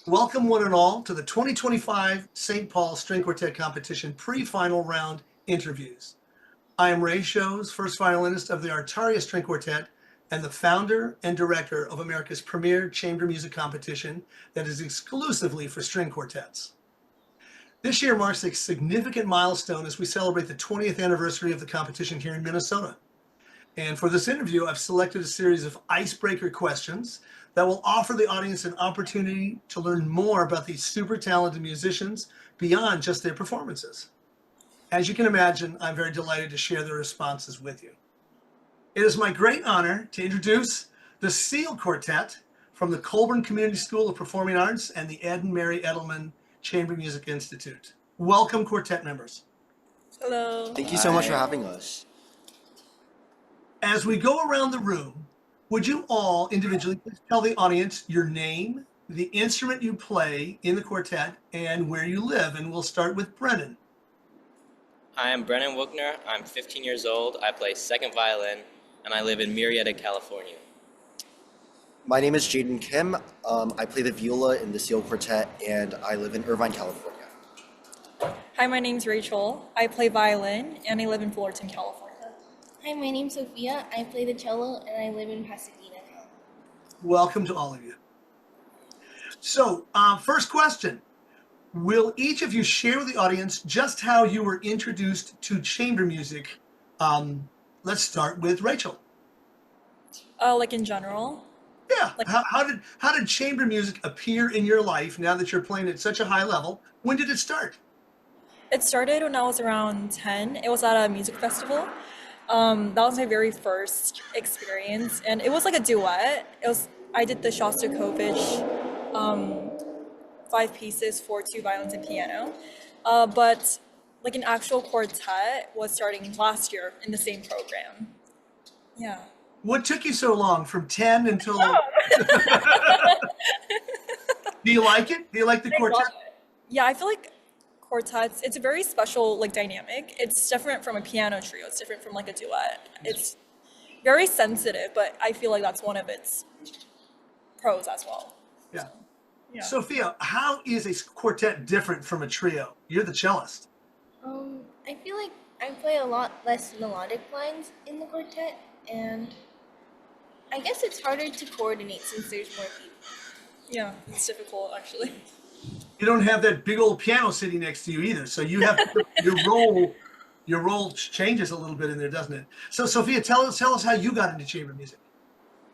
Welcome one and all to the 2025 St. Paul String Quartet Competition pre-final round interviews. I am Ray Shows, first violinist of the Artaria String Quartet and the founder and director of America's premier chamber music competition that is exclusively for string quartets. This year marks a significant milestone as we celebrate the 20th anniversary of the competition here in Minnesota. And for this interview, I've selected a series of icebreaker questions that will offer the audience an opportunity to learn more about these super talented musicians beyond just their performances. As you can imagine, I'm very delighted to share their responses with you. It is my great honor to introduce the SEAL Quartet from the Colburn Community School of Performing Arts and the Ed and Mary Edelman Chamber Music Institute. Welcome, quartet members. Hello. Thank you so much for having us. As we go around the room, would you all individually please tell the audience your name, the instrument you play in the quartet, and where you live? And we'll start with Brennan. Hi, I'm Brennan Wookner. I'm 15 years old. I play second violin, and I live in Murrieta, California. My name is Jaden Kim. I play the viola in the SEAL Quartet, and I live in Irvine, California. Hi, my name's Rachel. I play violin and I live in Fullerton, California. Hi, my name's Sophia. I play the cello and I live in Pasadena, California. Welcome to all of you. So, first question. Will each of you share with the audience just how you were introduced to chamber music? Let's start with Rachel. Like in general? Yeah. How did chamber music appear in your life now that you're playing at such a high level? When did it start? It started when I was around 10. It was at a music festival. That was my very first experience, and it was like a duet. I did the Shostakovich 5 pieces for 2 violins and piano, but like an actual quartet was starting last year in the same program. Yeah. What took you so long from 10 until? Do you like it? Do you like the quartet? Yeah, I feel like quartets, it's a very special like dynamic. It's different from a piano trio. It's different from like a duet. It's very sensitive, but I feel like that's one of its pros as well. Yeah. So, yeah. Sophia, how is a quartet different from a trio? You're the cellist. I feel like I play a lot less melodic lines in the quartet, and I guess it's harder to coordinate since there's more people. Yeah, it's difficult actually. You don't have that big old piano sitting next to you either, so you have your role changes a little bit in there, doesn't it? So Sophia, tell us how you got into chamber music.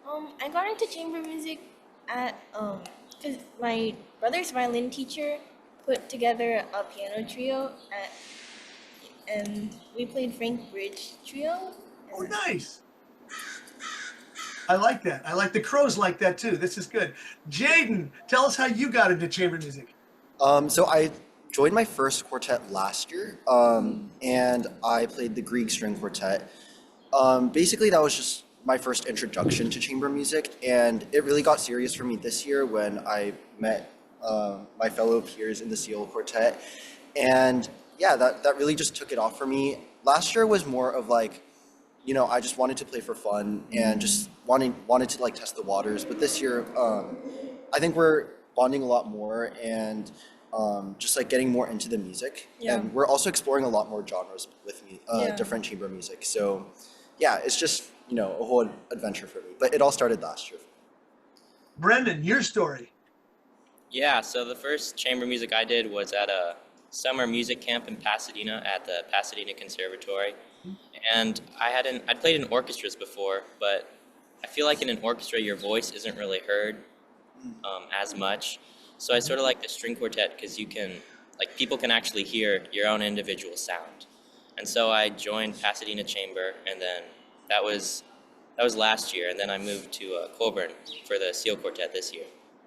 I got into chamber music at because my brother's violin teacher put together a piano trio and we played Frank Bridge trio. Oh, nice. I like that. I like the crows like that too. This is good. Jaden, tell us how you got into chamber music. So I joined my first quartet last year, and I played the Grieg String Quartet. Basically, that was just my first introduction to chamber music, and it really got serious for me this year when I met my fellow peers in the SEAL Quartet. And yeah, that really just took it off for me. Last year was more of like, I just wanted to play for fun and just wanted to like test the waters. But this year, I think we're bonding a lot more and just like getting more into the music. Yeah. And we're also exploring a lot more genres with me, different chamber music. So yeah, it's just, a whole adventure for me. But it all started last year. Brendan, your story. Yeah, so the first chamber music I did was at a summer music camp in Pasadena at the Pasadena Conservatory. And I'd played in orchestras before, but I feel like in an orchestra your voice isn't really heard as much. So I sort of like the string quartet because people can actually hear your own individual sound. And so I joined Pasadena Chamber, and then that was last year, and then I moved to Colburn for the SEAL Quartet this year.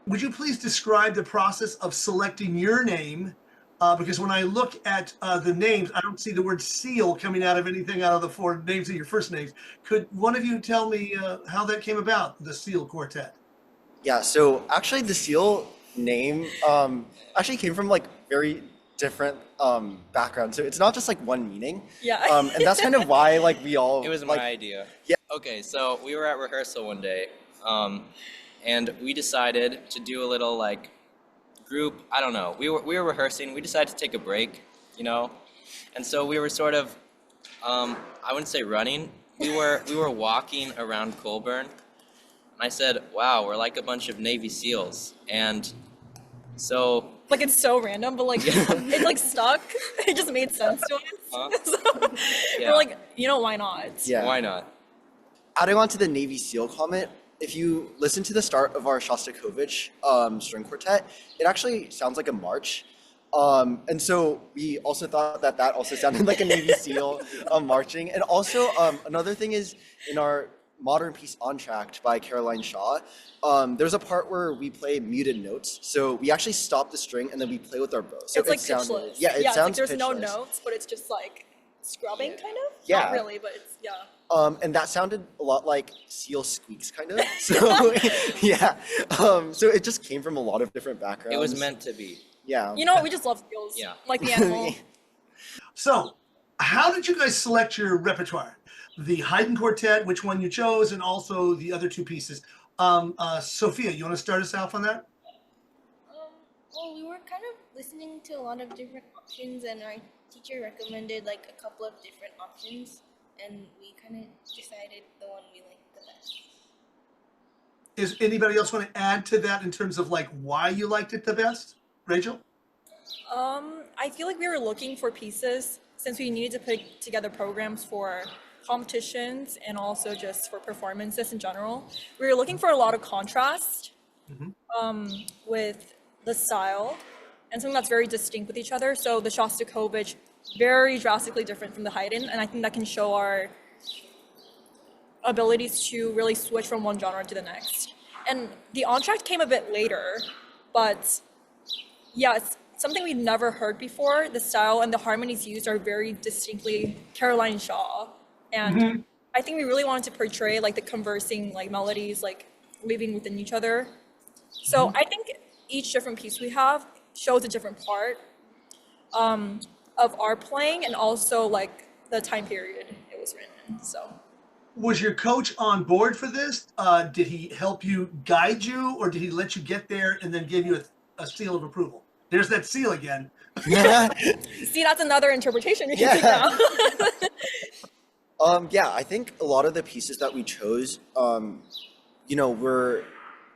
Would you please describe the process of selecting your name? Because when I look at the names, I don't see the word SEAL coming out of anything out of the 4 names of your first names. Could one of you tell me how that came about, the SEAL Quartet? Yeah, so actually the SEAL name actually came from like very different backgrounds. So it's not just like one meaning. Yeah. And that's kind of why like we all. It was my idea. Yeah. Okay, so we were at rehearsal one day, and we decided to do a little like group, I don't know, we were rehearsing. We decided to take a break, you know, and so we were sort of, I wouldn't say running. We were walking around Colburn, and I said, "Wow, we're like a bunch of Navy SEALs." And so, Like it's so random, but like it like stuck. It just made sense to us. So yeah, we're like, why not? Yeah. why not? Adding on to the Navy SEAL comment, if you listen to the start of our Shostakovich string quartet, it actually sounds like a march. And so we also thought that also sounded like a Navy SEAL marching. And also another thing is in our modern piece Entract by Caroline Shaw, there's a part where we play muted notes. So we actually stop the string and then we play with our bow. So It's like sounded, pitchless. yeah, it it's like sounds there's no pitchless. notes, but it's just like scrubbing kind of. Yeah. Not really, but it's And that sounded a lot like seal squeaks, kind of. So, yeah. So it just came from a lot of different backgrounds. It was meant to be. Yeah. You know what? We just love skills. Yeah. Like the animal. So, how did you guys select your repertoire? The Haydn Quartet, which one you chose, and also the other two pieces. Sophia, you want to start us off on that? Well, we were kind of listening to a lot of different options, and our teacher recommended like a couple of different options, and we kind of decided the one we liked the best. Is anybody else want to add to that in terms of like why you liked it the best? Rachel? I feel like we were looking for pieces since we needed to put together programs for competitions and also just for performances in general. We were looking for a lot of contrast with the style and something that's very distinct with each other. So the Shostakovich, very drastically different from the Haydn, and I think that can show our abilities to really switch from one genre to the next. And the Entract came a bit later, but yeah, it's something we'd never heard before. The style and the harmonies used are very distinctly Caroline Shaw. And I think we really wanted to portray like the conversing like melodies, like living within each other. So I think each different piece we have shows a different part of our playing and also like the time period it was written in. So Was your coach on board for this? Did he help you, guide you, or did he let you get there and then give you a seal of approval? There's that seal again. see, that's another interpretation we can take now. Yeah, I think a lot of the pieces that we chose, were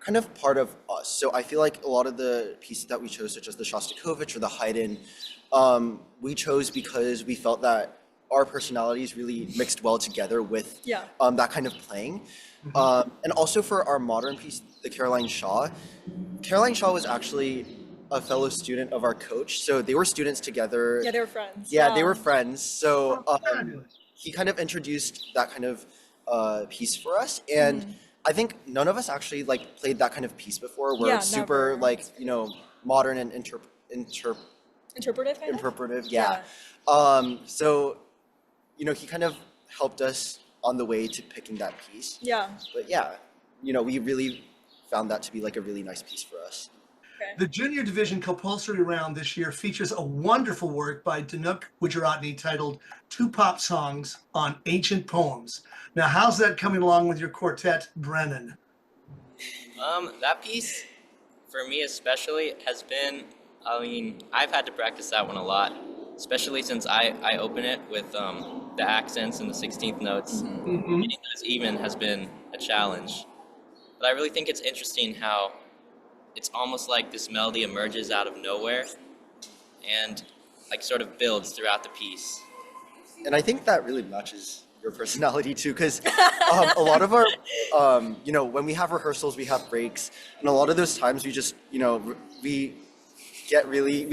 kind of part of us. So I feel like a lot of the pieces that we chose, such as the Shostakovich or the Haydn, we chose because we felt that our personalities really mixed well together with that kind of playing. And also for our modern piece, the Caroline Shaw was actually a fellow student of our coach. So they were students together. Yeah, they were friends. Yeah, they were friends. So Fabulous. he kind of introduced that kind of piece for us. And I think none of us actually like played that kind of piece before where it's super never. modern and Interpretive kind of? interpretive. Yeah. So, he kind of helped us on the way to picking that piece. Yeah. But yeah, we really found that to be like a really nice piece for us. Okay. The junior division compulsory round this year features a wonderful work by Danuk Gujaratni titled Two Pop Songs on Ancient Poems. Now, how's that coming along with your quartet, Brennan? That piece, for me especially, has been, I've had to practice that one a lot, especially since I open it with the accents and the 16th notes. Getting those even has been a challenge. But I really think it's interesting how it's almost like this melody emerges out of nowhere and like sort of builds throughout the piece. And I think that really matches your personality too, because a lot of our, when we have rehearsals, we have breaks, and a lot of those times we just, we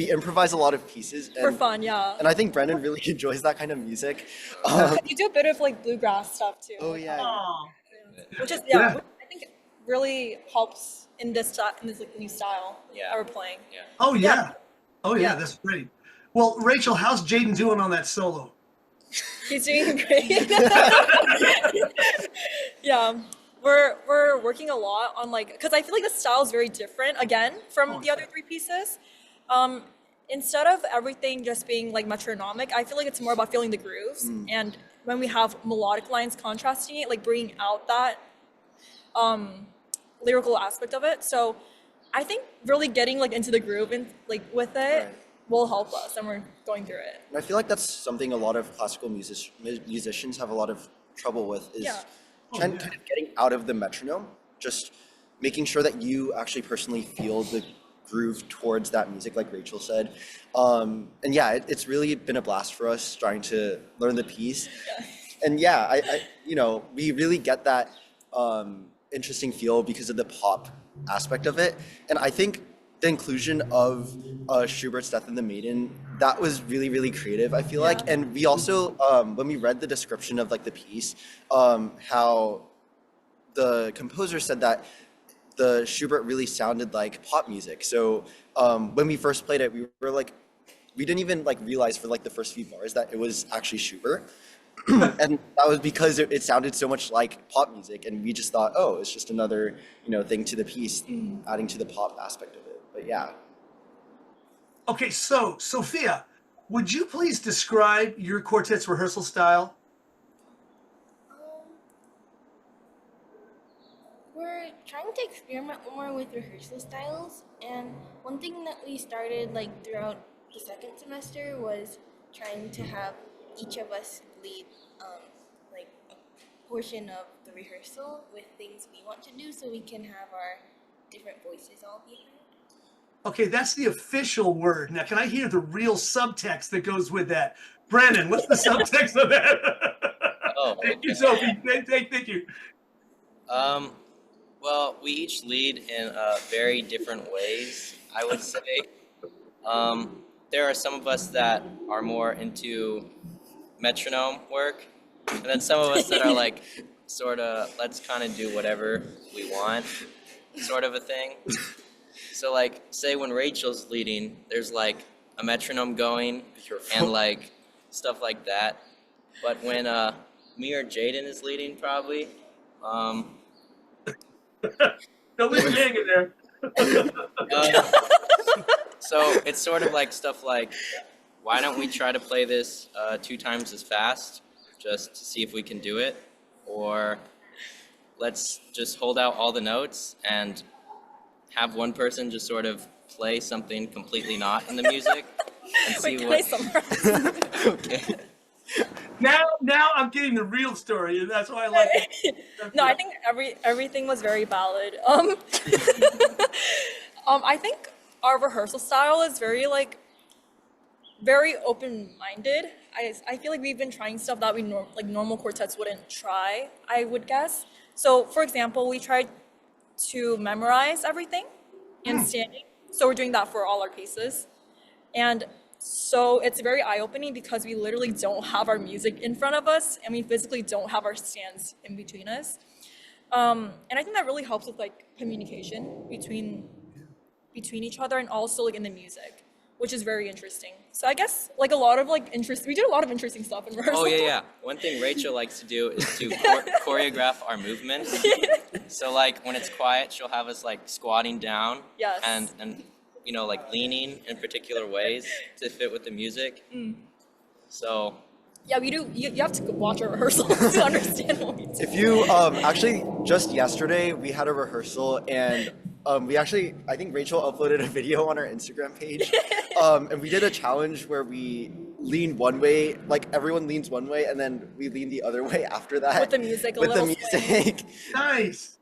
improvise a lot of pieces. And, For fun, yeah. And I think Brendan really enjoys that kind of music. You do a bit of like bluegrass stuff too. Oh yeah. Which is Yeah. which I think really helps in this like new style Yeah. that we're playing. Yeah. Oh, yeah. Oh, yeah, Yeah. that's great. Well, Rachel, how's Jaden doing on that solo? He's doing great. Yeah. We're working a lot on like, because I feel like the style is very different again from the other three pieces. Instead of everything just being like metronomic, I feel like it's more about feeling the grooves. And when we have melodic lines contrasting it, like bringing out that lyrical aspect of it. So I think really getting like into the groove and like with it Right. will help us, and we're going through it. And I feel like that's something a lot of classical musicians have a lot of trouble with is Yeah. kind yeah. kind of getting out of the metronome, just making sure that you actually personally feel the groove towards that music, like Rachel said. And yeah, it's really been a blast for us trying to learn the piece. And yeah, we really get that interesting feel because of the pop aspect of it. And I think the inclusion of Schubert's Death and the Maiden, that was really, really creative, I feel like. Yeah. And we also, when we read the description of like the piece, how the composer said that the Schubert really sounded like pop music. So when we first played it, we were like, we didn't even like realize for like the first few bars that it was actually Schubert. And that was because it sounded so much like pop music, and we just thought, oh, it's just another thing to the piece, adding to the pop aspect of it. But yeah. Okay, so Sophia, would you please describe your quartet's rehearsal style? We're trying to experiment more with rehearsal styles, and one thing that we started like throughout the second semester was trying to have each of us lead like a portion of the rehearsal with things we want to do, so we can have our different voices all be heard. Okay, that's the official word. Now, can I hear the real subtext that goes with that? Brandon, what's the subtext of that? Oh, Thank you, okay. Sophie. Thank you. Well, we each lead in very different ways, I would say. There are some of us that are more into metronome work, and then some of us that are like, sort of, let's kind of do whatever we want, sort of a thing. So, like, say when Rachel's leading, there's like a metronome going and like stuff like that. But when me or Jaden is leading, probably, Don't leave me hanging there. uh, so it's sort of like stuff like, why don't we try to play this 2 times as fast, just to see if we can do it, or let's just hold out all the notes and have one person just sort of play something completely not in the music and see Wait, can I what. summarize? Okay. Now I'm getting the real story, and that's why I like it. No, I think everything was very valid. I think our rehearsal style is very open-minded. I feel like we've been trying stuff that normal quartets wouldn't try, I would guess. So, for example, we tried to memorize everything in standing. So we're doing that for all our pieces. And so it's very eye-opening because we literally don't have our music in front of us, and we physically don't have our stands in between us. And I think that really helps with like communication between each other, and also like in the music, which is very interesting. So I guess like a lot of like we did a lot of interesting stuff in rehearsal. Oh yeah. One thing Rachel likes to do is to choreograph our movements. So like when it's quiet, she'll have us like squatting down. Yes. And like leaning in particular ways to fit with the music. So Yeah, we do. You have to watch our rehearsals to understand what we do. If you actually just yesterday we had a rehearsal, and I think Rachel uploaded a video on our Instagram page, and we did a challenge where we lean one way, like everyone leans one way, and then we lean the other way after that With the music, a with the little swing. music. Nice.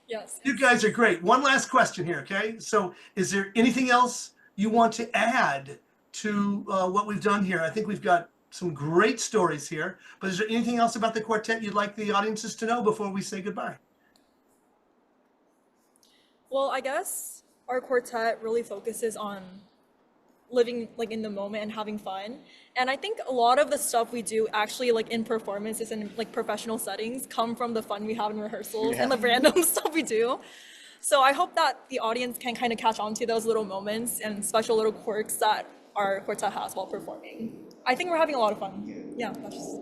Yes. You guys are great. One last question here, okay? So is there anything else you want to add to what we've done here? I think we've got some great stories here, but is there anything else about the quartet you'd like the audiences to know before we say goodbye? Well, I guess our quartet really focuses on living like in the moment and having fun. And I think a lot of the stuff we do actually like in performances and like professional settings come from the fun we have in rehearsals and the random stuff we do. So I hope that the audience can kind of catch on to those little moments and special little quirks that our quartet has while performing. I think we're having a lot of fun. Yeah, that's just...